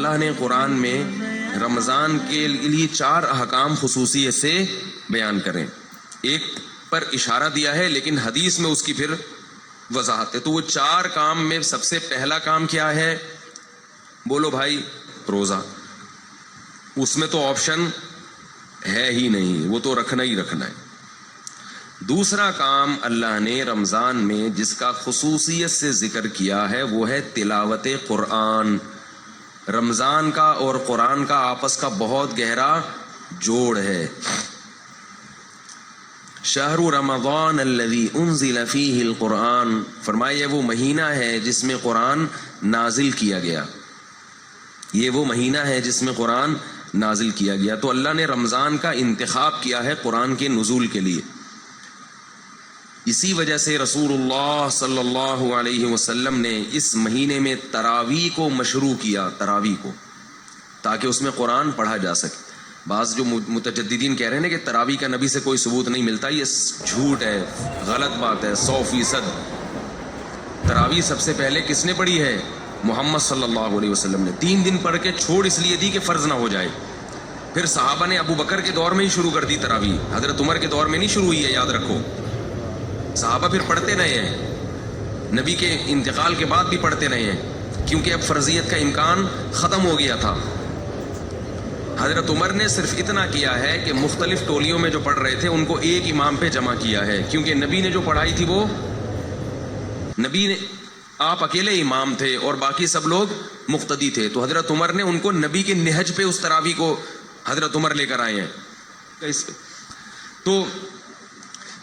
اللہ نے قرآن میں رمضان کے لیے 4 احکام خصوصیت سے بیان کریں. ایک پر اشارہ دیا ہے لیکن حدیث میں اس کی پھر وضاحت ہے. تو وہ 4 کام میں سب سے پہلا کام کیا ہے؟ بولو بھائی، روزہ. اس میں تو آپشن ہے ہی نہیں، وہ تو رکھنا ہی رکھنا ہے. دوسرا کام اللہ نے رمضان میں جس کا خصوصیت سے ذکر کیا ہے وہ ہے تلاوت قرآن. رمضان کا اور قرآن کا آپس کا بہت گہرا جوڑ ہے. شہر رمضان الذی انزل فیہ القرآن، فرمایا وہ مہینہ ہے جس میں قرآن نازل کیا گیا. یہ وہ مہینہ ہے جس میں قرآن نازل کیا گیا. تو اللہ نے رمضان کا انتخاب کیا ہے قرآن کے نزول کے لیے. اسی وجہ سے رسول اللہ صلی اللہ علیہ وسلم نے اس مہینے میں تراویح کو مشروع کیا، تراویح کو، تاکہ اس میں قرآن پڑھا جا سکے. بعض جو متجددین کہہ رہے ہیں کہ تراویح کا نبی سے کوئی ثبوت نہیں ملتا، یہ جھوٹ ہے، غلط بات ہے 100%. تراویح سب سے پہلے کس نے پڑھی ہے؟ محمد صلی اللہ علیہ وسلم نے. 3 دن پڑھ کے چھوڑ اس لیے دی کہ فرض نہ ہو جائے. پھر صحابہ نے ابو بکر کے دور میں ہی شروع کر دی تراویح، حضرت عمر کے دور میں نہیں شروع ہوئی ہے، یاد رکھو. صحابہ پھر پڑھتے رہے ہیں، نبی کے انتقال کے بعد بھی پڑھتے رہے ہیں، کیونکہ اب فرضیت کا امکان ختم ہو گیا تھا. حضرت عمر نے صرف اتنا کیا ہے کہ مختلف ٹولیوں میں جو پڑھ رہے تھے ان کو ایک امام پہ جمع کیا ہے، کیونکہ نبی نے جو پڑھائی تھی وہ نبی نے، آپ اکیلے امام تھے اور باقی سب لوگ مقتدی تھے. تو حضرت عمر نے ان کو نبی کے نہج پہ اس تراویح کو حضرت عمر لے کر آئے ہیں. اس پہ تو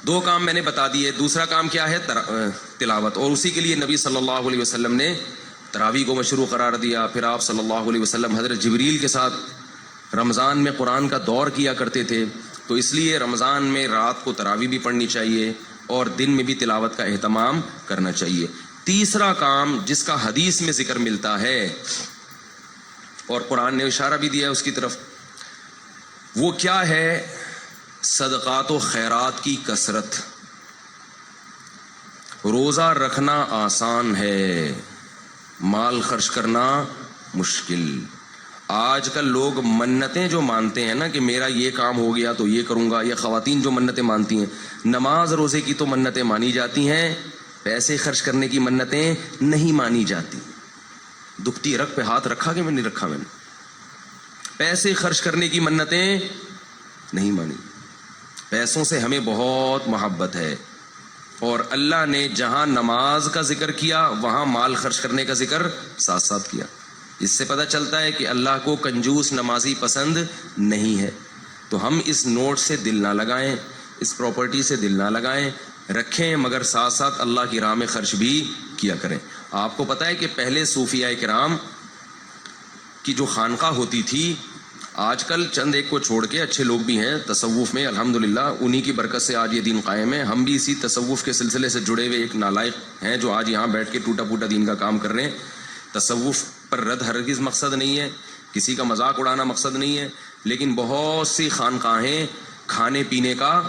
2 کام میں نے بتا دیے. دوسرا کام کیا ہے؟ تلاوت. اور اسی کے لیے نبی صلی اللہ علیہ وسلم نے تراویح کو مشروع قرار دیا. پھر آپ صلی اللہ علیہ وسلم حضرت جبریل کے ساتھ رمضان میں قرآن کا دور کیا کرتے تھے. تو اس لیے رمضان میں رات کو تراویح بھی پڑھنی چاہیے اور دن میں بھی تلاوت کا اہتمام کرنا چاہیے. تیسرا کام جس کا حدیث میں ذکر ملتا ہے اور قرآن نے اشارہ بھی دیا ہے اس کی طرف، وہ کیا ہے؟ صدقات و خیرات کی کثرت. روزہ رکھنا آسان ہے، مال خرچ کرنا مشکل. آج کل لوگ منتیں جو مانتے ہیں نا کہ میرا یہ کام ہو گیا تو یہ کروں گا، یا خواتین جو منتیں مانتی ہیں، نماز روزے کی تو منتیں مانی جاتی ہیں، پیسے خرچ کرنے کی منتیں نہیں مانی جاتی. دکھتی رکھ پہ ہاتھ رکھا کہ میں نہیں رکھا؟ میں نے پیسے خرچ کرنے کی منتیں نہیں مانی. پیسوں سے ہمیں بہت محبت ہے، اور اللہ نے جہاں نماز کا ذکر کیا وہاں مال خرچ کرنے کا ذکر ساتھ ساتھ کیا. اس سے پتہ چلتا ہے کہ اللہ کو کنجوس نمازی پسند نہیں ہے. تو ہم اس نوٹ سے دل نہ لگائیں، اس پراپرٹی سے دل نہ لگائیں، رکھیں، مگر ساتھ ساتھ اللہ کی راہ میں خرچ بھی کیا کریں. آپ کو پتہ ہے کہ پہلے صوفیاء کرام کی جو خانقاہ ہوتی تھی، آج کل چند ایک کو چھوڑ کے اچھے لوگ بھی ہیں تصوف میں الحمدللہ، انہی کی برکت سے آج یہ دین قائم ہے. ہم بھی اسی تصوف کے سلسلے سے جڑے ہوئے ایک نالائق ہیں جو آج یہاں بیٹھ کے ٹوٹا پھوٹا دین کا کام کر رہے ہیں. تصوف پر رد ہرگز مقصد نہیں ہے، کسی کا مذاق اڑانا مقصد نہیں ہے، لیکن بہت سی خانقاہیں کھانے پینے کا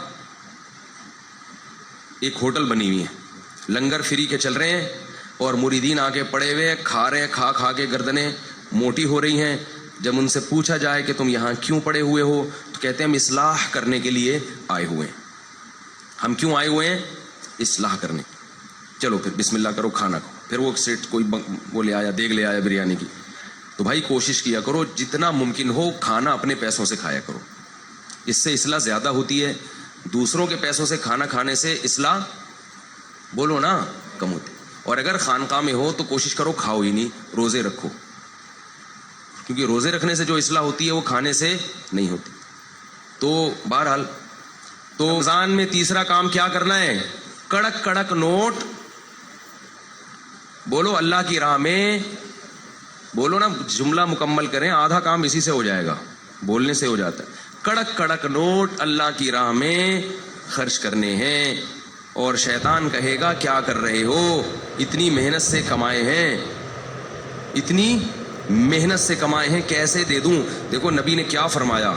ایک ہوٹل بنی ہوئی ہیں، لنگر فری کے چل رہے ہیں، اور مریدین آ کے پڑے ہوئے کھا رہے ہیں، کھا کے گردنیں موٹی ہو رہی ہیں. جب ان سے پوچھا جائے کہ تم یہاں کیوں پڑے ہوئے ہو تو کہتے ہیں ہم اصلاح کرنے کے لیے آئے ہوئے ہیں. ہم کیوں آئے ہوئے ہیں؟ اصلاح کرنے. چلو پھر بسم اللہ کرو، کھانا کھو. پھر وہ سیٹ کوئی وہ لے آیا، دیگ لے آیا بریانی کی. تو بھائی کوشش کیا کرو جتنا ممکن ہو کھانا اپنے پیسوں سے کھایا کرو، اس سے اصلاح زیادہ ہوتی ہے. دوسروں کے پیسوں سے کھانا کھانے سے اصلاح بولو نا کم ہوتی. اور اگر خانقاہ میں ہو تو کوشش کرو کھاؤ ہی نہیں، روزے رکھو، کیونکہ روزے رکھنے سے جو اصلاح ہوتی ہے وہ کھانے سے نہیں ہوتی. تو بہرحال تو رمضان میں تیسرا کام کیا کرنا ہے؟ کڑک کڑک نوٹ بولو اللہ کی راہ میں، بولو نا، جملہ مکمل کریں، آدھا کام اسی سے ہو جائے گا، بولنے سے ہو جاتا ہے. کڑک کڑک نوٹ اللہ کی راہ میں خرچ کرنے ہیں. اور شیطان کہے گا کیا کر رہے ہو، اتنی محنت سے کمائے ہیں، اتنی محنت سے کمائے ہیں، کیسے دے دوں؟ دیکھو نبی نے کیا فرمایا،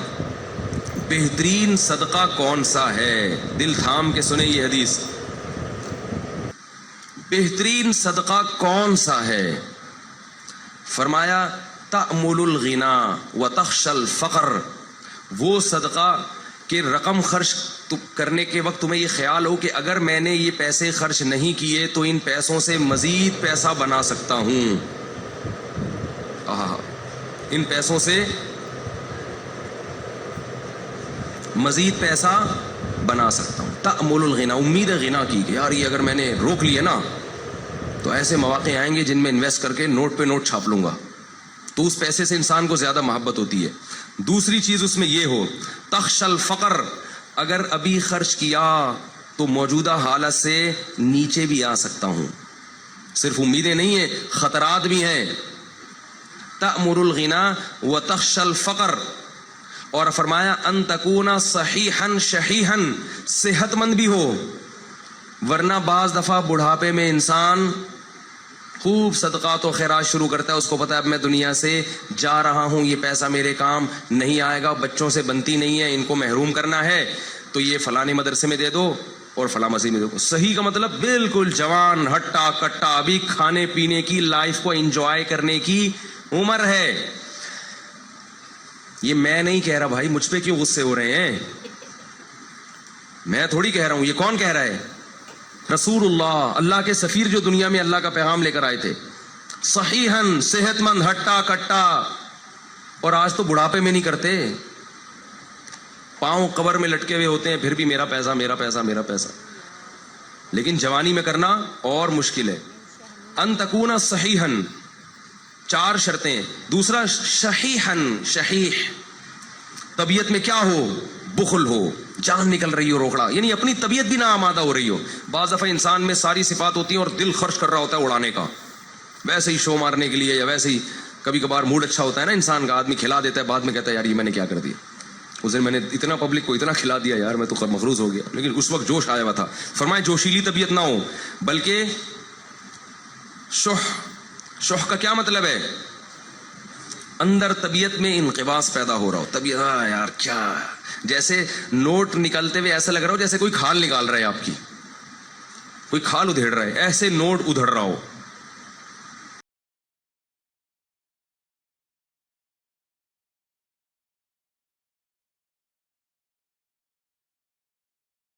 بہترین صدقہ کون سا ہے؟ دل تھام کے سنیں یہ حدیث. بہترین صدقہ کون سا ہے؟ فرمایا تأمل الغنا وتخشى الفقر، وہ صدقہ کہ رقم خرچ کرنے کے وقت تمہیں یہ خیال ہو کہ اگر میں نے یہ پیسے خرچ نہیں کیے تو ان پیسوں سے مزید پیسہ بنا سکتا ہوں، ان پیسوں سے مزید پیسہ بنا سکتا ہوں۔ تأمل الغنا، امید غنا کی کہ یار یہ اگر میں نے روک لیا نا تو ایسے مواقع آئیں گے جن میں انویسٹ کر کے نوٹ پہ نوٹ چھاپ لوں گا، تو اس پیسے سے انسان کو زیادہ محبت ہوتی ہے۔ دوسری چیز اس میں یہ ہو تخشى الفقر، اگر ابھی خرچ کیا تو موجودہ حالت سے نیچے بھی آ سکتا ہوں، صرف امیدیں نہیں ہیں، خطرات بھی ہیں۔ تأمل الغنا وتخشى الفقر، اور فرمایا ان تکونا صحیحا شحیحا، صحت مند بھی ہو، ورنہ بعض دفعہ بڑھاپے میں انسان خوب صدقات و خیرات شروع کرتا ہے، اس کو پتا ہے اب میں دنیا سے جا رہا ہوں، یہ پیسہ میرے کام نہیں آئے گا، بچوں سے بنتی نہیں ہے، ان کو محروم کرنا ہے، تو یہ فلانے مدرسے میں دے دو اور فلاں مسجد میں دے دو۔ صحیح کا مطلب بالکل جوان ہٹا کٹا، ابھی کھانے پینے کی، لائف کو انجوائے کرنے کی عمر ہے۔ یہ میں نہیں کہہ رہا بھائی، مجھ پہ کیوں غصے ہو رہے ہیں؟ میں تھوڑی کہہ رہا ہوں، یہ کون کہہ رہا ہے؟ رسول اللہ، اللہ کے سفیر جو دنیا میں اللہ کا پیغام لے کر آئے تھے، صحیحاً، صحت مند، ہٹا کٹا، اور آج تو بڑھاپے میں نہیں کرتے، پاؤں قبر میں لٹکے ہوئے ہوتے ہیں، پھر بھی میرا پیسہ میرا پیسہ میرا پیسہ، لیکن جوانی میں کرنا اور مشکل ہے۔ ان تکونا صحیحاً، 4 شرطیں۔ دوسرا شحیحاً، شحیح، طبیعت میں کیا ہو؟ بخل ہو، جان نکل رہی ہو روکڑا، یعنی اپنی طبیعت بھی نہ آمادہ ہو رہی ہو۔ بعض دفعہ انسان میں ساری صفات ہوتی ہیں اور دل خرچ کر رہا ہوتا ہے اڑانے کا، ویسے ہی شو مارنے کے لیے، یا ویسے ہی کبھی کبھار موڈ اچھا ہوتا ہے نا انسان کا، آدمی کھلا دیتا ہے، بعد میں کہتا ہے یار یہ میں نے کیا کر دیا، اس دن میں نے اتنا پبلک کو اتنا کھلا دیا یار، میں تو مغروض ہو گیا، لیکن اس وقت جوش آیا ہوا تھا۔ فرمائے جوشیلی طبیعت نہ ہو، بلکہ شح کا کیا مطلب ہے؟ اندر طبیعت میں انقباض پیدا ہو رہا ہو، طبیعت یار کیا، جیسے نوٹ نکلتے ہوئے ایسا لگ رہا ہو جیسے کوئی کھال نکال رہا ہے، آپ کی کوئی کھال ادھیڑ رہا ہے، ایسے نوٹ ادھڑ رہا ہو،